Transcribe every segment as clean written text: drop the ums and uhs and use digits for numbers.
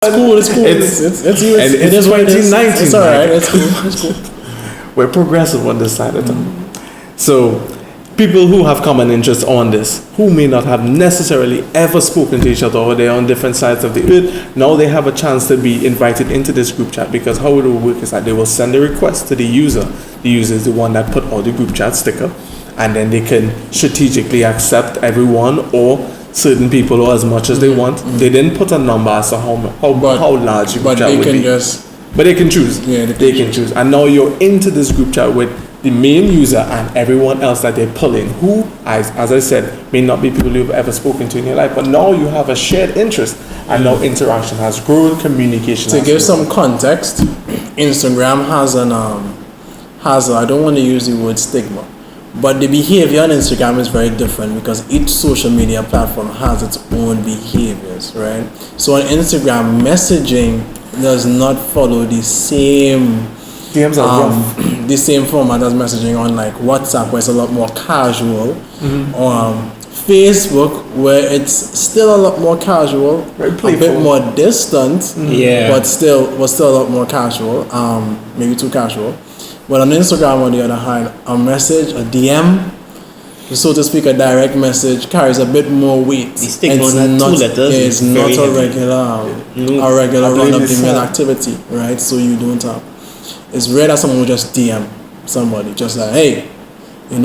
It's cool. It's cool. It is what it is. 2019. It's alright. It's cool. It's cool. We're progressive on this side of town. So, people who have common interests on this, who may not have necessarily ever spoken to each other, or they're on different sides of the earth, now they have a chance to be invited into this group chat, because how it will work is that they will send a request to the user. The user is the one that put out the group chat sticker, and then they can strategically accept everyone or certain people or as much as they want. They didn't put a number as to how large the group chat would be. But they can choose. Yeah, they can choose. And now you're into this group chat with the main user and everyone else that they pull in, who, as I said, may not be people you've ever spoken to in your life, but now you have a shared interest, and now interaction has grown, communication To give some context, Instagram has I don't want to use the word stigma, but the behavior on Instagram is very different because each social media platform has its own behaviors, right? So on Instagram, messaging does not follow the same DMs are rough. the same format as messaging on like WhatsApp, where it's a lot more casual, or Facebook, where it's still a lot more casual, Very a playful. bit more distant, but still a lot more casual, maybe too casual. But on Instagram, on the other hand, a message, a DM, so to speak, a direct message carries a bit more weight. The stigma on that 2 letters it's is not very heavy. a regular run-of-the-mill activity, right? So you don't have. It's rare that someone will just DM somebody, just like, hey,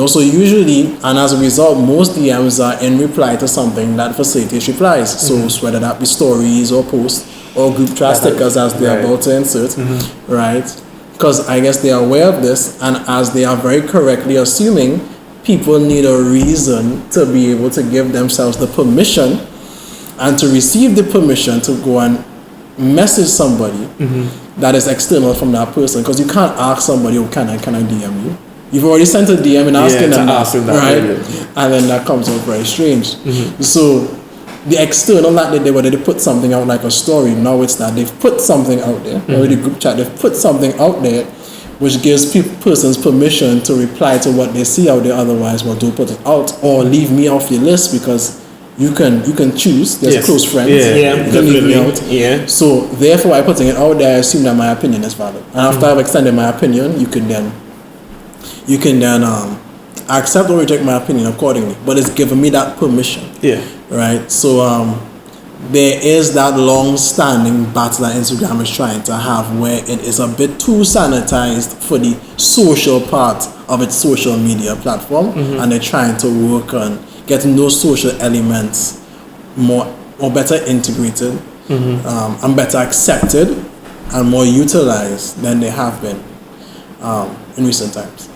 so usually, and as a result, most DMs are in reply to something that facilitates replies. So whether that be stories or posts or group chat stickers as they're about to insert, right? Because I guess they are aware of this, and as they are very correctly assuming, people need a reason to be able to give themselves the permission and to receive the permission to go and message somebody that is external from that person, because you can't ask somebody, can I DM you? You've already sent a DM and asking them that, right? And then that comes out very strange. So the external that they did, whether they put something out like a story, now it's that they've put something out there, or the group chat, they've put something out there which gives persons permission to reply to what they see out there. Otherwise, well, don't put it out, or leave me off your list, because you can choose. There's close friends. Yeah, you can leave me out. Yeah. So therefore, by putting it out there, I assume that my opinion is valid. And after I've extended my opinion, you can then accept or reject my opinion accordingly. But it's given me that permission. Yeah. Right. So there is that long-standing battle that Instagram is trying to have, where it is a bit too sanitized for the social part of its social media platform, and they're trying to work on getting those social elements more or better integrated, and better accepted and more utilized than they have been in recent times.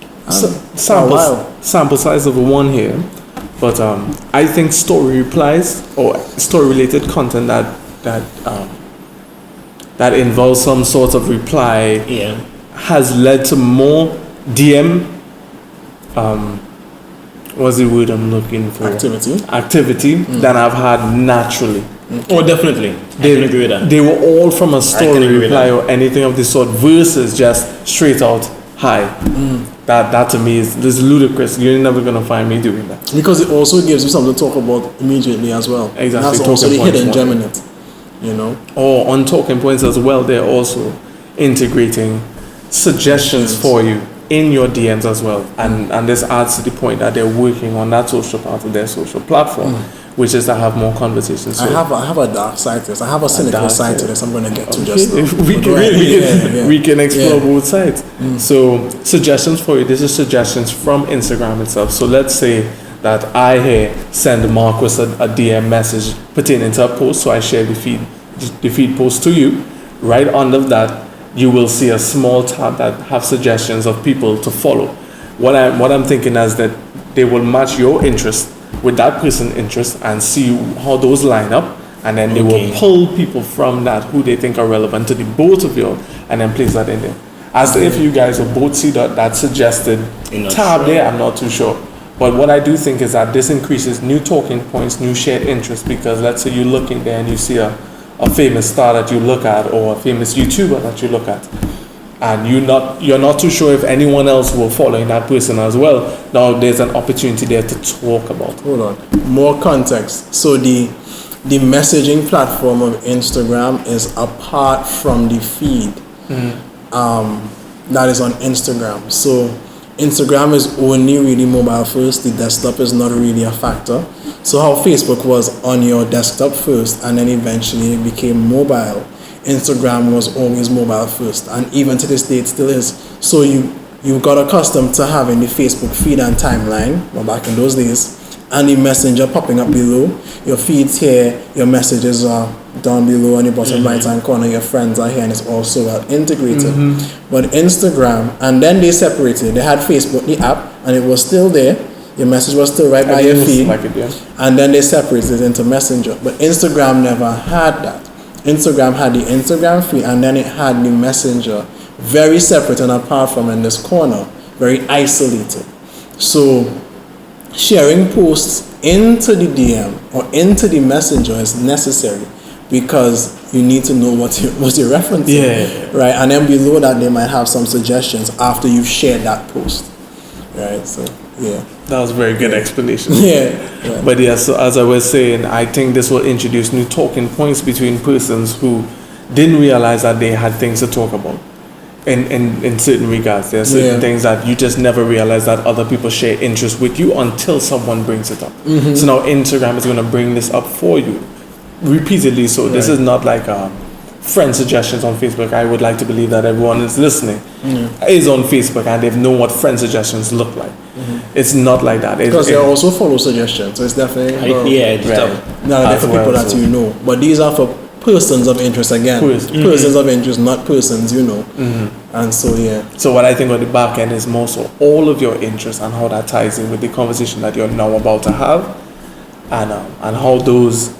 Sample size of 1 here, but I think story replies or story related content that involves some sort of reply has led to more DM what's the word I'm looking for? Activity than I've had naturally. Oh, definitely. I can agree with that. They were all from a story reply or anything of this sort, versus just straight out hi. That to me is ludicrous. You're never gonna find me doing that. Because it also gives you something to talk about immediately as well. Exactly. That's also the hidden gem in it. Or on talking points as well, they're also integrating suggestions for you in your DMs as well. And this adds to the point that they're working on that social part of their social platform, which is to have more conversations. So I have a dark side to this. I have a cynical side to this I'm going to get to just now. We can explore both sides. So suggestions for you. This is suggestions from Instagram itself. So let's say that I here send Marcus a DM message pertaining to a post. So I share the feed post to you. Right under that, you will see a small tab that have suggestions of people to follow. What I'm thinking is that they will match your interest with that person's interest and see how those line up, and then they will pull people from that who they think are relevant to the both of you, and then place that in there. As if you guys will both see that suggested tab there, I'm not too sure. But what I do think is that this increases new talking points, new shared interests, because let's say you're looking there and you see a famous star that you look at, or a famous YouTuber that you look at, and you're not too sure if anyone else will follow that person as well. Now there's an opportunity there to talk about. Hold on, more context. So the the messaging platform of Instagram is apart from the feed that is on Instagram. So Instagram is only really mobile first. The desktop is not really a factor. So how Facebook was on your desktop first and then eventually it became mobile, Instagram was always mobile first, and even to this day it still is. So you got accustomed to having the Facebook feed and timeline, well, back in those days, and the messenger popping up below. Your feed's here, your messages are down below on your bottom right hand corner, your friends are here, and it's also well integrated. But Instagram, and then they separated. They had Facebook, the app, and it was still there. Your message was still right by your feed. Like it, yeah. And then they separated it into Messenger. But Instagram never had that. Instagram had the Instagram feed, and then it had the Messenger, very separate and apart from in this corner, very isolated. So sharing posts into the DM or into the Messenger is necessary because you need to know what you're referencing, right? And then below that they might have some suggestions after you've shared that post, right? So yeah, that was a very good explanation. Yeah. But yeah, so as I was saying, I think this will introduce new talking points between persons who didn't realize that they had things to talk about. In certain regards, there are certain things that you just never realize that other people share interest with you until someone brings it up. So now Instagram is going to bring this up for you repeatedly. So this is not like friend suggestions on Facebook. I would like to believe that everyone is listening is on Facebook and they know what friend suggestions look like. It's not like that. Because there are also follow suggestions. So it's definitely different people that you know. But these are for persons of interest again. Persons of interest, not persons you know. And so so what I think on the back end is more so all of your interests and how that ties in with the conversation that you're now about to have, and how those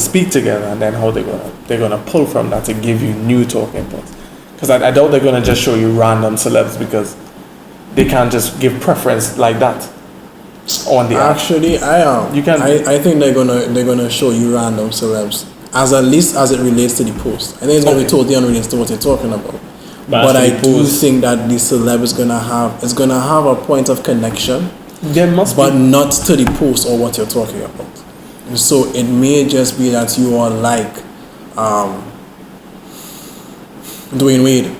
speak together, and then how they're gonna pull from that to give you new talking points. Because I doubt they're gonna just show you random celebs because they can't just give preference like that on the app. Actually I think they're gonna show you random celebs. At least as it relates to the post. I think it's going to be totally unrelated to what you're talking about. But I do think that the celeb is going to have a point of connection. There must but not to the post or what you're talking about. So it may just be that you are like Dwayne Wade.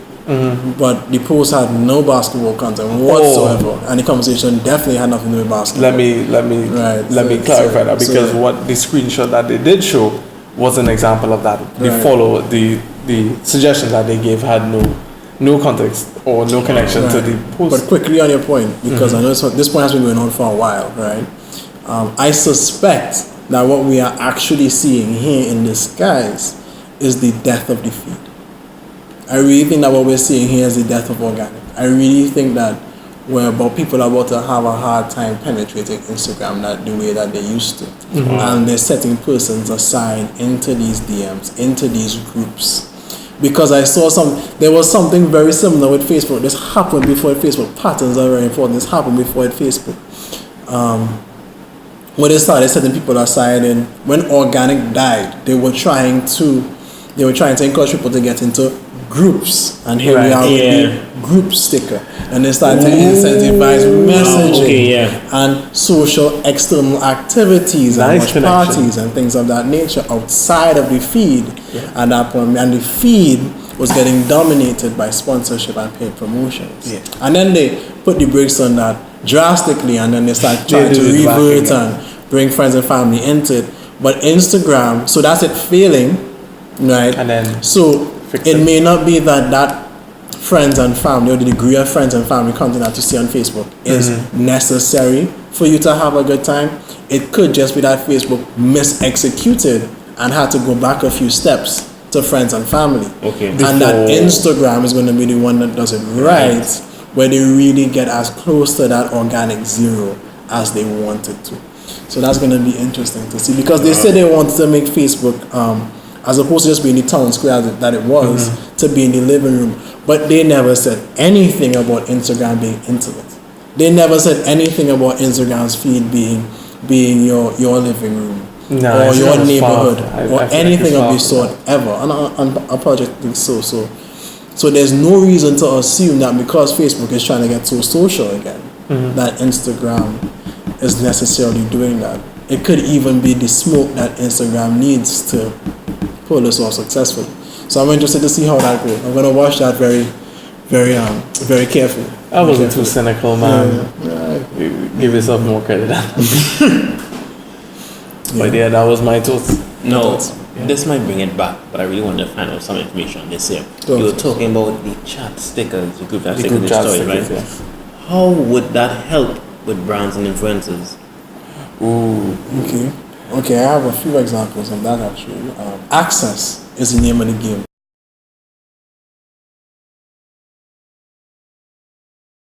But the post had no basketball content whatsoever, and the conversation definitely had nothing to do with basketball. Let me clarify that, because what the screenshot that they did show was an example of that. The suggestions that they gave had no context or no connection to the post. But quickly on your point, because I know this point has been going on for a while, right? I suspect that what we are actually seeing here in the skies is the death of the feed. I really think that what we're seeing here is the death of organic. I really think that people are about to have a hard time penetrating Instagram the way that they used to. And they're setting persons aside into these DMs, into these groups. Because I saw there was something very similar with Facebook. This happened before Facebook. Patterns are very important. This happened before at Facebook. When they started setting people aside, and when organic died, they were trying to encourage people to get into groups, and here we are with the group sticker, and they started to incentivize messaging and social external activities and watch parties and things of that nature outside of the feed at that point, and the feed was getting dominated by sponsorship and paid promotions. And then they put the brakes on that drastically, and then they started trying to revert and bring friends and family into it. But Instagram, so that's it failing, right? And then it may not be that friends and family, or the degree of friends and family content that you see on Facebook is necessary for you to have a good time. It could just be that Facebook misexecuted and had to go back a few steps to friends and family. And that Instagram is going to be the one that does it right, where they really get as close to that organic zero as they wanted to. So that's going to be interesting to see, because they said they wanted to make Facebook as opposed to just being the town square that it was, to be in the living room. But they never said anything about Instagram being intimate. They never said anything about Instagram's feed being your living room or your neighborhood or anything of the sort ever. Unapologetically so. So there's no reason to assume that because Facebook is trying to get so social again, that Instagram is necessarily doing that. it could even be the smoke that Instagram needs to pull us off successfully. So I'm interested to see how that goes. I'm gonna watch that very carefully. I wasn't too cynical, man. Give yourself more credit. But yeah, that was my thoughts. No, this might bring it back, but I really want to find out some information on this here. You were talking about the chat stickers, the group chat stickers, right? Yeah. How would that help with brands and influencers? Ooh. Okay, I have a few examples of that actually. Access is the name of the game.